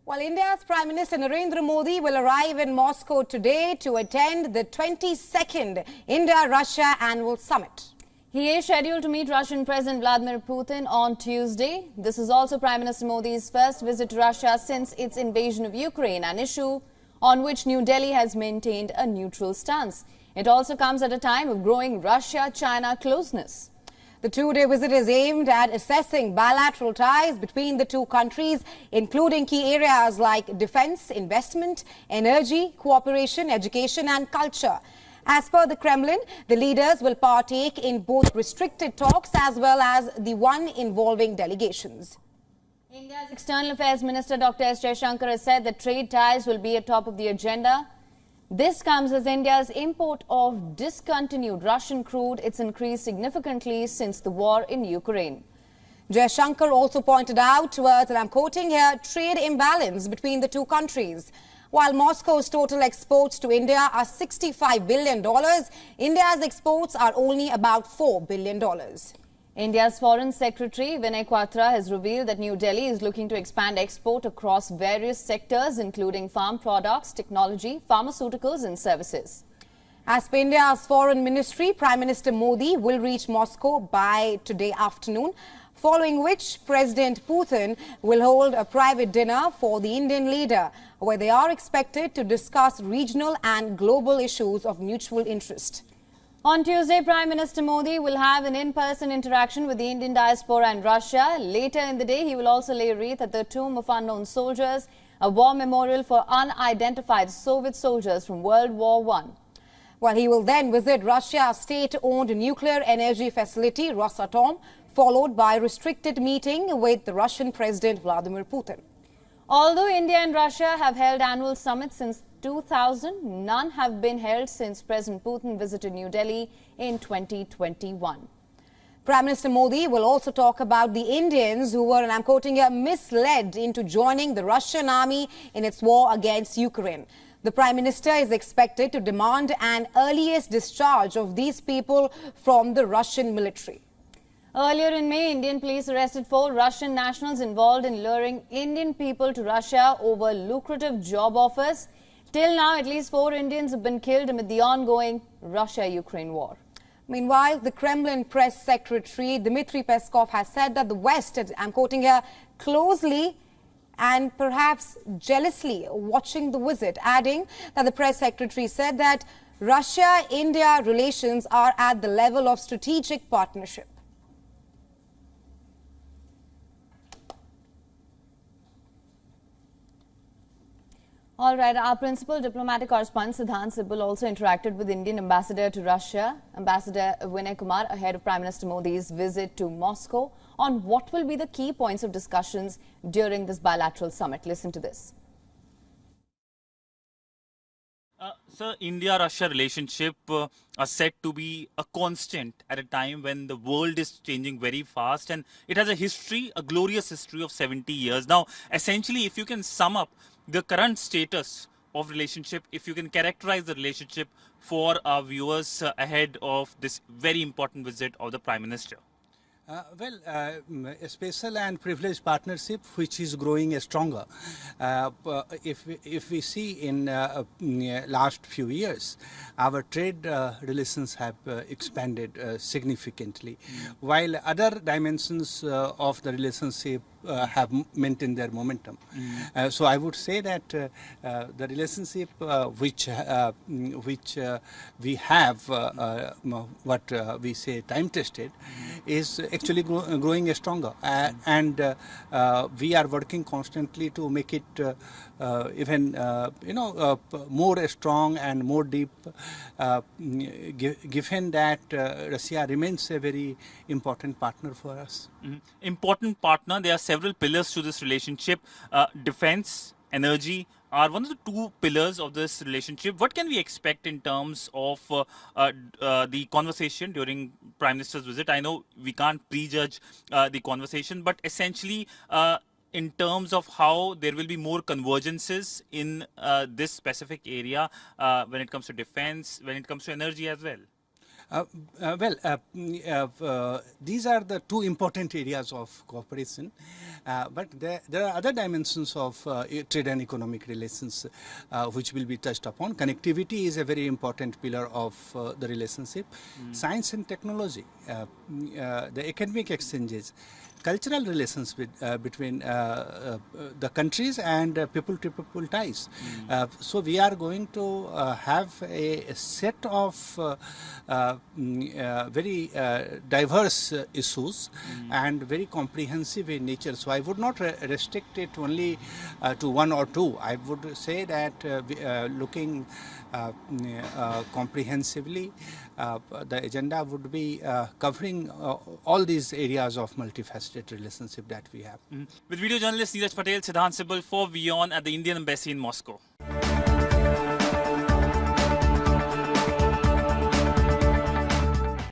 Well, India's Prime Minister Narendra Modi will arrive in Moscow today to attend the 22nd India-Russia Annual Summit. He is scheduled to meet Russian President Vladimir Putin on Tuesday. This is also Prime Minister Modi's first visit to Russia since its invasion of Ukraine, an issue on which New Delhi has maintained a neutral stance. It also comes at a time of growing Russia-China closeness. The two-day visit is aimed at assessing bilateral ties between the two countries, including key areas like defense, investment, energy, cooperation, education and culture. As per the Kremlin, the leaders will partake in both restricted talks as well as the one involving delegations. India's External Affairs Minister Dr. S. Jaishankar has said that trade ties will be at top of the agenda. This comes as India's import of discontinued Russian crude. It's increased significantly since the war in Ukraine. Jaishankar also pointed out towards, and I'm quoting here, trade imbalance between the two countries. While Moscow's total exports to India are $65 billion, India's exports are only about $4 billion. India's Foreign Secretary Vinay Quatra has revealed that New Delhi is looking to expand export across various sectors, including farm products, technology, pharmaceuticals and services. As per India's Foreign Ministry, Prime Minister Modi will reach Moscow by today afternoon, following which President Putin will hold a private dinner for the Indian leader, where they are expected to discuss regional and global issues of mutual interest. On Tuesday, Prime Minister Modi will have an in-person interaction with the Indian diaspora in Russia. Later in the day, he will also lay a wreath at the Tomb of Unknown Soldiers, a war memorial for unidentified Soviet soldiers from World War I. Well, he will then visit Russia's state-owned nuclear energy facility, Rosatom, followed by a restricted meeting with the Russian President Vladimir Putin. Although India and Russia have held annual summits since 2000, none have been held since President Putin visited New Delhi in 2021. Prime Minister Modi will also talk about the Indians who were, and I'm quoting here, misled into joining the Russian army in its war against Ukraine. The Prime Minister is expected to demand an earliest discharge of these people from the Russian military. Earlier in May, Indian police arrested 4 Russian nationals involved in luring Indian people to Russia over lucrative job offers. Till now, at least 4 Indians have been killed amid the ongoing Russia-Ukraine war. Meanwhile, the Kremlin press secretary Dmitry Peskov has said that the West, I'm quoting here, closely and perhaps jealously watching the visit, adding that the press secretary said that Russia-India relations are at the level of strategic partnership. All right, our principal diplomatic correspondent Siddhant Sibal also interacted with Indian ambassador to Russia, Ambassador Vinay Kumar, ahead of Prime Minister Modi's visit to Moscow on what will be the key points of discussions during this bilateral summit. Listen to this. Sir, India-Russia relationship are said to be a constant at a time when the world is changing very fast, and it has a history, a glorious history of 70 years. Now, essentially, if you can sum up the current status of relationship, if you can characterize the relationship for our viewers ahead of this very important visit of the Prime Minister. A special and privileged partnership which is growing stronger. If we see in last few years, our trade relations have expanded significantly, while other dimensions of the relationship have maintained their momentum. So I would say that the relationship which we have, what we say time-tested, is actually growing stronger, and we are working constantly to make it even more strong and more deep, given that Russia remains a very important partner for us. Important partner. There are several pillars to this relationship. Defense, energy are one of the 2 pillars of this relationship. What can we expect in terms of the conversation during Prime Minister's visit? I know we can't prejudge the conversation, but essentially in terms of how there will be more convergences in this specific area when it comes to defense, when it comes to energy as well. These are the two important areas of cooperation, but there are other dimensions of trade and economic relations which will be touched upon. Connectivity is a very important pillar of the relationship. Science and technology, the academic exchanges, cultural relations between the countries, and people-to-people ties. So we are going to have a set of very diverse issues and very comprehensive in nature. So I would not restrict it only to one or two. I would say that looking comprehensively, the agenda would be covering all these areas of multifaceted relationship that we have. With video journalist Neeraj Patel, Siddhant Sibal for WION at the Indian Embassy in Moscow.